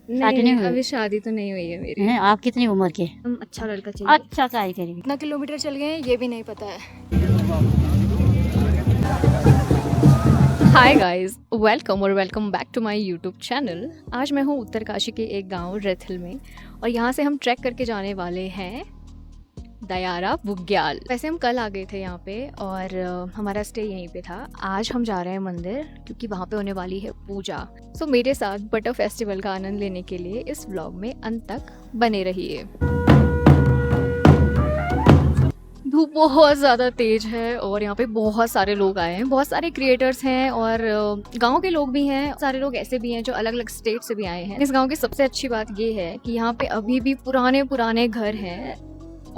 शादी नहीं हुई? अभी शादी तो नहीं हुई है मेरी। हैं, आप कितनी उम्र के? अच्छा लड़का चाहिए। अच्छा ट्राई करेंगे। कितना किलोमीटर चल गए हैं ये भी नहीं पता है। Hi guys, welcome back to my YouTube channel. आज मैं हूँ उत्तरकाशी के एक गांव रेथल में और यहाँ से हम ट्रैक करके जाने वाले हैं दयारा बुग्याल। वैसे हम कल आ गए थे यहाँ पे और हमारा स्टे यहीं पे था। आज हम जा रहे हैं मंदिर क्योंकि वहाँ पे होने वाली है पूजा। सो मेरे साथ बटर फेस्टिवल का आनंद लेने के लिए इस व्लॉग में अंत तक बने रहिए। धूप बहुत ज़्यादा तेज है और यहाँ पे बहुत सारे लोग आए हैं, बहुत सारे क्रिएटर्स हैं और गांव के लोग भी हैं। सारे लोग ऐसे भी हैं जो अलग अलग स्टेट से भी आए हैं। इस गांव की सबसे अच्छी बात ये है कि यहाँ पे अभी भी पुराने घर हैं।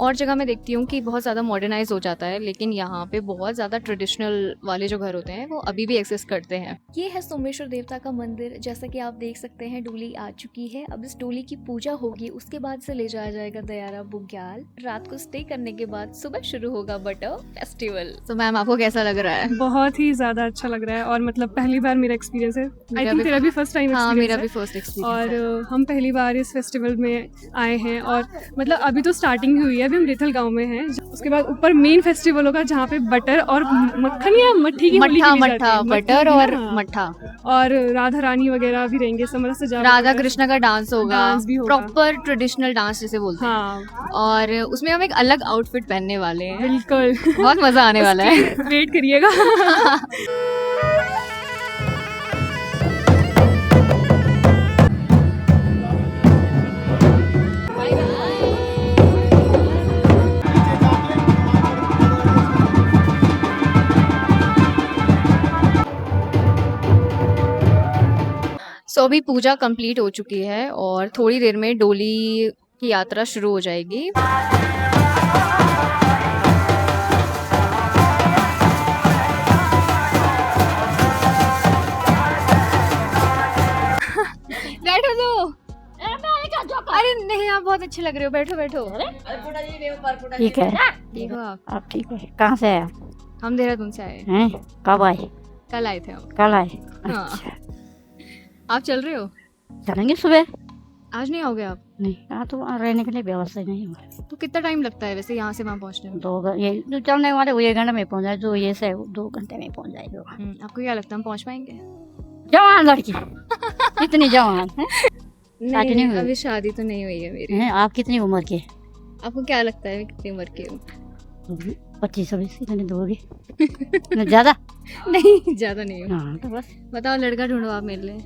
और जगह मैं देखती हूँ कि बहुत ज़्यादा मॉडर्नाइज हो जाता है, लेकिन यहाँ पे बहुत ज़्यादा ट्रेडिशनल वाले जो घर होते हैं वो अभी भी एक्सिस्ट करते हैं। ये है सोमेश्वर देवता का मंदिर। जैसा कि आप देख सकते हैं डोली आ चुकी है। अब इस डोली की पूजा होगी, उसके बाद से ले जाया जाएगा दयारा बुग्याल। रात को स्टे करने के बाद सुबह शुरू होगा बटर फेस्टिवल। तो मैम आपको कैसा लग रहा है? बहुत ही ज्यादा अच्छा लग रहा है और मतलब पहली बार मेरा एक्सपीरियंस है। आई थिंक तेरा भी फर्स्ट टाइम हाँ, मेरा है। भी फर्स्ट एक्सपीरियंस और है। हम पहली बार इस फेस्टिवल में आए हैं और मतलब अभी तो स्टार्टिंग ही हुई है। अभी हम रेथल गांव में हैं। उसके बाद ऊपर मेन फेस्टिवल होगा जहाँ पे बटर और मक्खन या मट्ठी की होली खेली जाती है। बटर और मट्ठा और राधा रानी वगैरह भी रहेंगे। समर सजा राधा कृष्ण का डांस होगा, डांस भी होगा। प्रॉपर ट्रेडिशनल डांस जिसे बोलते हैं। हाँ, और उसमें हम एक अलग आउटफिट पहनने वाले हैं। बिल्कुल। बहुत मजा आने वाला है। वेट करिएगा। सो अभी पूजा कंप्लीट हो चुकी है और थोड़ी देर में डोली की यात्रा शुरू हो जाएगी। बैठो तो। अरे नहीं, आप बहुत अच्छे लग रहे हो, बैठो बैठो। ठीक है, ठीक हो आप ठीक है? कहाँ से आए आप? हम देहरादून से आए हैं, कब आए? कल आए थे हम। कल आए? हाँ। अच्छा, आप चल रहे हो? चलेंगे सुबह। आज नहीं आओगे आप? नहीं, यहाँ तो वहाँ रहने के लिए व्यवस्था नहीं है। तो कितना टाइम लगता है वैसे यहाँ से वहाँ पहुँचने में? ये जो चलने वाले वो 1 घंटे में पहुँच जाए, जो ये से 2 घंटे में पहुँच जाएगा। आपको क्या लगता है हम पहुँच पाएंगे? जवान लड़की इतनी जवान है। शादी नहीं हुई? अभी शादी तो नहीं हुई है मेरी। हैं, आप कितनी उम्र के? आपको क्या लगता है मैं कितनी उम्र की हूँ? 25-26 इतने दोगे? ज्यादा नहीं, ज्यादा नहीं हूँ। हाँ, तो बस। बताओ लड़का ढूंढो आप मेरे लिए।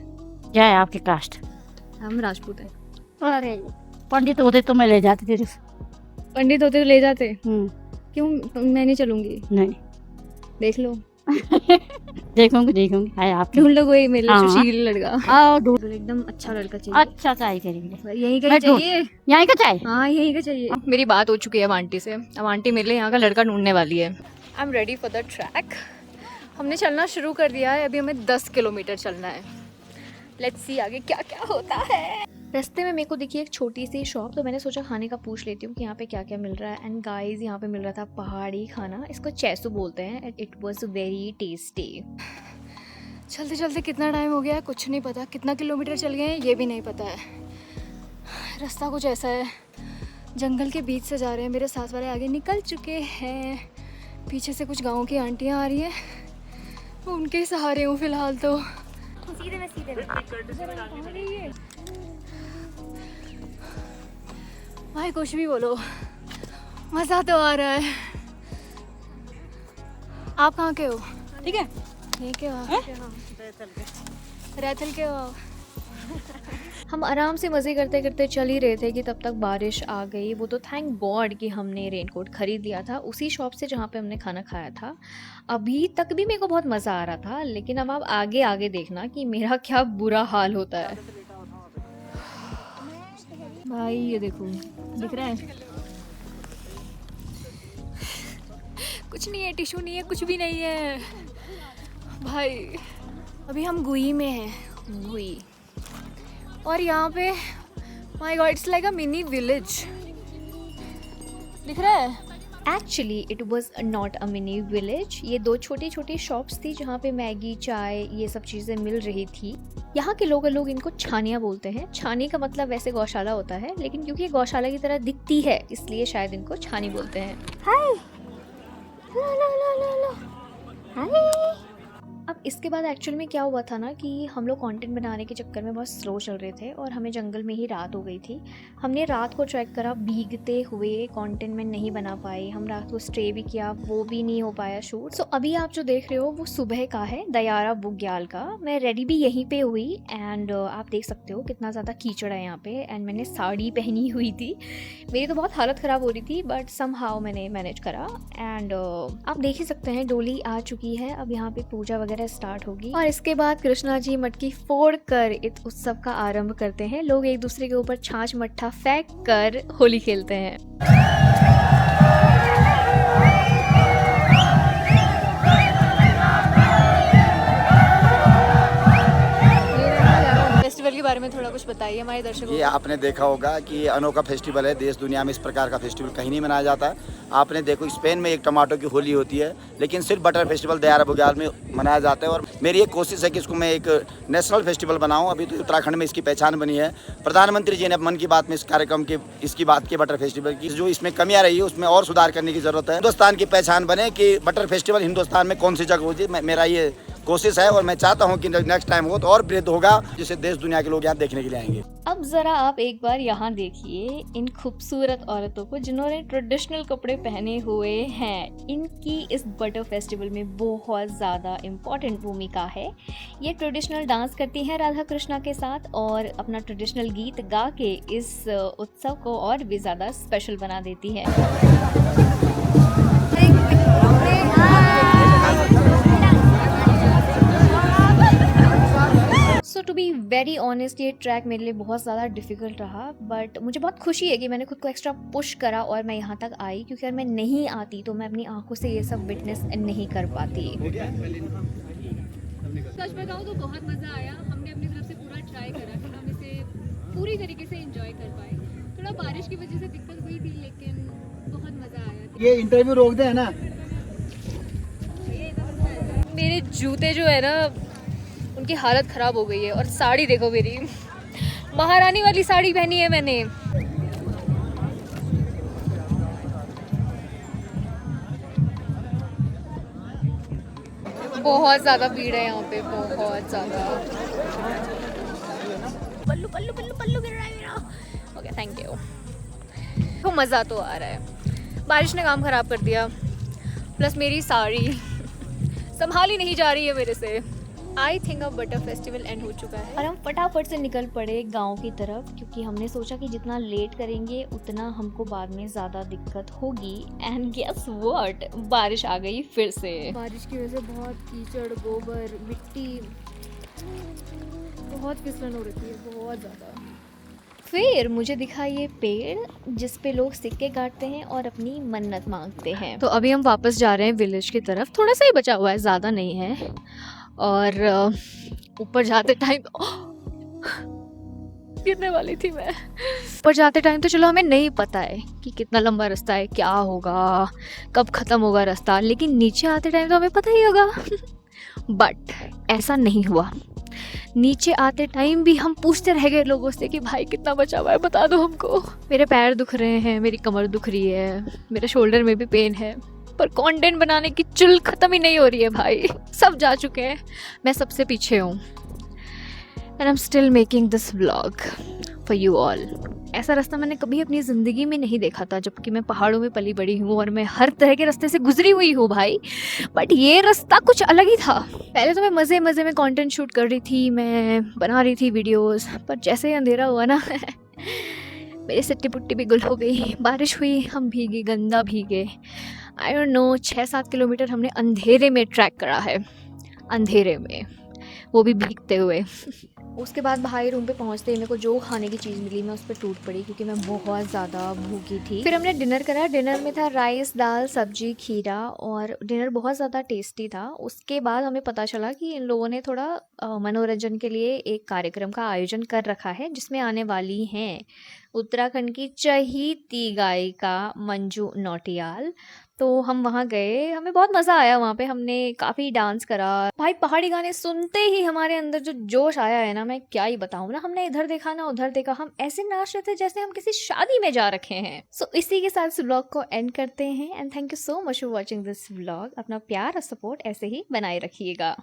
क्या है आपकी कास्ट? हम राजपूत हैं। अरे पंडित होते तो मैं ले जाती थी। पंडित होते तो ले जाते। क्यों? मैं नहीं चलूंगी। नहीं। देख लो। देखूंगी है आपके। ढूंढ लो कोई मेरे लिए हाँ। सुशील लड़का। आओ ढूंढ। एकदम अच्छा लड़का चाहिए। अच्छा ट्राई करेंगे। यही का मैं ढूंढ- चाहिए। यहीं का चाय? हाँ, यही का चाहिए। मेरी बात हो चुकी है अब आंटी से। अब आंटी मेरे लिए यहाँ का लड़का ढूंढने वाली है। I am ready for the track. हमने चलना शुरू कर दिया है। अभी हमें 10 किलोमीटर चलना है। लेट्स सी आगे क्या क्या होता है। रास्ते में मेरे को दिखी एक छोटी सी शॉप, तो मैंने सोचा खाने का पूछ लेती हूँ कि यहाँ पे क्या क्या मिल रहा है। एंड गाइस, यहाँ पे मिल रहा था पहाड़ी खाना। इसको चैसू बोलते हैं। It was very tasty. चलते चलते कितना टाइम हो गया है कुछ नहीं पता। कितना किलोमीटर चल गए हैं ये भी नहीं पता है। रास्ता कुछ ऐसा है, जंगल के बीच से जा रहे हैं। मेरे साथ वाले आगे निकल चुके हैं। पीछे से कुछ गाँव की आंटियाँ आ रही हैं, उनके ही सहारे हूँ फिलहाल तो। सीधे में भाई कुछ भी बोलो, मज़ा तो आ रहा है। आप कहाँ के हो? ठीक है। ठीक है, रैथल के हो। हम आराम से मज़े करते करते चल ही रहे थे कि तब तक बारिश आ गई। वो तो थैंक गॉड कि हमने रेनकोट ख़रीद लिया था उसी शॉप से जहाँ पे हमने खाना खाया था। अभी तक भी मेरे को बहुत मज़ा आ रहा था, लेकिन अब आप आगे आगे देखना कि मेरा क्या बुरा हाल होता है। भाई ये देखो, दिख रहा है? कुछ नहीं है, टिश्यू नहीं है, कुछ भी नहीं है भाई। अभी हम गुई में हैं, गुई। और यहाँ पे my God, it's like a mini village. दिख रहा है? Actually it was not a mini village. ये 2 छोटी छोटी शॉप्स थी जहाँ पे मैगी, चाय, ये सब चीज़ें मिल रही थी। यहाँ के लोग इनको छानिया बोलते हैं। छानी का मतलब वैसे गौशाला होता है, लेकिन क्योंकि ये गौशाला की तरह दिखती है इसलिए शायद इनको छानी बोलते हैं। हाय लो लो लो लो हाय। अब इसके बाद एक्चुअल में क्या हुआ था ना कि हम लोग कंटेंट बनाने के चक्कर में बहुत स्लो चल रहे थे और हमें जंगल में ही रात हो गई थी। हमने रात को ट्रैक करा, भीगते हुए कंटेंट में नहीं बना पाए। हम रात को स्टे भी किया, वो भी नहीं हो पाया शूट। सो अभी आप जो देख रहे हो वो सुबह का है, दयारा बुग्याल का। मैं रेडी भी यहीं पे हुई एंड आप देख सकते हो कितना ज़्यादा कीचड़ है यहाँ पे। एंड मैंने साड़ी पहनी हुई थी, मेरी तो बहुत हालत ख़राब हो रही थी बट समहाउ मैंने मैनेज करा। एंड आप देख ही सकते हैं डोली आ चुकी है, अब यहाँ पे पूजा वगैरह स्टार्ट होगी और इसके बाद कृष्णा जी मटकी फोड़ कर इस उत्सव का आरंभ करते हैं। लोग एक दूसरे के ऊपर छाछ मट्ठा फेंक कर होली खेलते हैं। फेस्टिवल के बारे में थोड़ा कुछ बताइए हमारे दर्शकों ये आपने देखा होगा कि ये अनोखा फेस्टिवल है, देश दुनिया में इस प्रकार का फेस्टिवल कहीं नहीं मनाया जाता है। आपने देखो स्पेन में एक टमाटो की होली होती है, लेकिन सिर्फ बटर फेस्टिवल दयारा बुग्याल में मनाया जाता है। और मेरी एक कोशिश है कि इसको मैं एक नेशनल फेस्टिवल बनाऊं। अभी तो उत्तराखंड में इसकी पहचान बनी है। प्रधानमंत्री जी ने मन की बात में इस कार्यक्रम की इसकी बात की बटर फेस्टिवल की, जो इसमें कमियां रही है उसमें और सुधार करने की जरूरत है। हिंदुस्तान की पहचान बने कि बटर फेस्टिवल हिंदुस्तान में कौन सी जगह होती है, मेरा ये कोशिश है और मैं चाहता हूं कि नेक्स्ट टाइम हो तो और वृद्ध होगा, जिसे देश दुनिया के लोग यहाँ देखने के लिए आएंगे। अब जरा आप एक बार यहाँ देखिए इन खूबसूरत औरतों को जिन्होंने ट्रेडिशनल कपड़े पहने हुए हैं। इनकी इस बटर फेस्टिवल में बहुत ज़्यादा इम्पोर्टेंट भूमिका है। ये ट्रेडिशनल डांस करती हैं राधा कृष्णा के साथ और अपना ट्रेडिशनल गीत गा के इस उत्सव को और भी ज़्यादा स्पेशल बना देती है। सो टू बी वेरी ऑनेस्ट ये ट्रैक मेरे लिए बहुत ज़्यादा डिफ़िकल्ट रहा, बट मुझे बहुत खुशी है कि मैंने खुद को एक्स्ट्रा पुश करा और मैं यहाँ तक आई, क्योंकि अगर मैं नहीं आती तो मैं अपनी आंखों से ये सब विटनेस नहीं कर पाती। सच बताऊं तो बहुत मज़ा आया। हमने अपनी तरफ से पूरा ट्राई करा कि हम इसे पूरी तरीके से एंजॉय कर पाए। थोड़ा बारिश की वजह से दिक्कत हुई थी लेकिन बहुत मज़ा आया। ये इंटरव्यू रोक दे है ना। मेरे जूते जो है ना उनकी हालत ख़राब हो गई है और साड़ी देखो मेरी, महारानी वाली साड़ी पहनी है मैंने। बहुत ज़्यादा भीड़ है यहाँ पे, बहुत ज़्यादा। पल्लू पल्लू पल्लू पल्लू गिर रहा है मेरा। Okay thank you. तो मज़ा तो आ रहा है, बारिश ने काम ख़राब कर दिया, प्लस मेरी साड़ी संभाली नहीं जा रही है मेरे से। आई थिंक अब बटर फेस्टिवल एंड हो चुका है और हम फटाफट से निकल पड़े गांव की तरफ, क्योंकि हमने सोचा कि जितना लेट करेंगे उतना हमको बाद में ज़्यादा दिक्कत होगी। एंड गेस व्हाट, बारिश आ गई फिर से। बारिश की वजह से बहुत कीचड़, गोबर, मिट्टी, बहुत फिसलन हो रही है, बहुत ज़्यादा। फिर मुझे दिखा ये पेड़ जिस पे लोग सिक्के काटते हैं और अपनी मन्नत मांगते हैं। तो अभी हम वापस जा रहे हैं विलेज की तरफ, थोड़ा सा ही बचा हुआ है, ज़्यादा नहीं है। और ऊपर जाते टाइम गिरने वाली थी मैं। ऊपर जाते टाइम तो चलो हमें नहीं पता है कि कितना लंबा रास्ता है, क्या होगा, कब ख़त्म होगा रास्ता, लेकिन नीचे आते टाइम तो हमें पता ही होगा। बट ऐसा नहीं हुआ। नीचे आते टाइम भी हम पूछते रह गए लोगों से कि भाई कितना बचा हुआ है, बता दो हमको। मेरे पैर दुख रहे हैं, मेरी कमर दुख रही है, मेरे शोल्डर में भी पेन है, पर कंटेंट बनाने की चुल खत्म ही नहीं हो रही है भाई। सब जा चुके हैं, मैं सबसे पीछे हूँ। And I am still making this vlog for you all. ऐसा रास्ता मैंने कभी अपनी ज़िंदगी में नहीं देखा था, जबकि मैं पहाड़ों में पली बड़ी हूँ और मैं हर तरह के रास्ते से गुजरी हुई हूँ भाई। बट ये रास्ता कुछ अलग ही था। पहले तो मैं मज़े मज़े में कंटेंट शूट कर रही थी, मैं बना रही थी वीडियोस, पर जैसे ही अंधेरा हुआ ना मेरी सिट्टी पुट्टी भी गुल हो गई। बारिश हुई, हम भीगे, गंदा भीगे। आई डोंट नो 6-7 किलोमीटर हमने अंधेरे में ट्रैक करा है, अंधेरे में, वो भी भीगते हुए। उसके बाद भाई रूम पे पहुंचते ही मेरे को जो खाने की चीज़ मिली मैं उस पर टूट पड़ी, क्योंकि मैं बहुत ज़्यादा भूखी थी। फिर हमने डिनर करा। डिनर में था राइस, दाल, सब्जी, खीरा, और डिनर बहुत ज़्यादा टेस्टी था। उसके बाद हमें पता चला कि इन लोगों ने थोड़ा मनोरंजन के लिए एक कार्यक्रम का आयोजन कर रखा है, जिसमें आने वाली हैं उत्तराखंड की चहीती गायिका मंजू नौटियाल। तो तो हम वहाँ गए, हमें बहुत मज़ा आया वहाँ पे, हमने काफ़ी डांस करा भाई। पहाड़ी गाने सुनते ही हमारे अंदर जो जोश आया है ना, मैं क्या ही बताऊँ ना, हमने इधर देखा ना उधर देखा, हम ऐसे नाच रहे थे जैसे हम किसी शादी में जा रखे हैं। सो इसी के साथ इस व्लॉग को एंड करते हैं and thank you so much for watching this vlog. अपना प्यार और सपोर्ट ऐसे ही बनाए रखिएगा।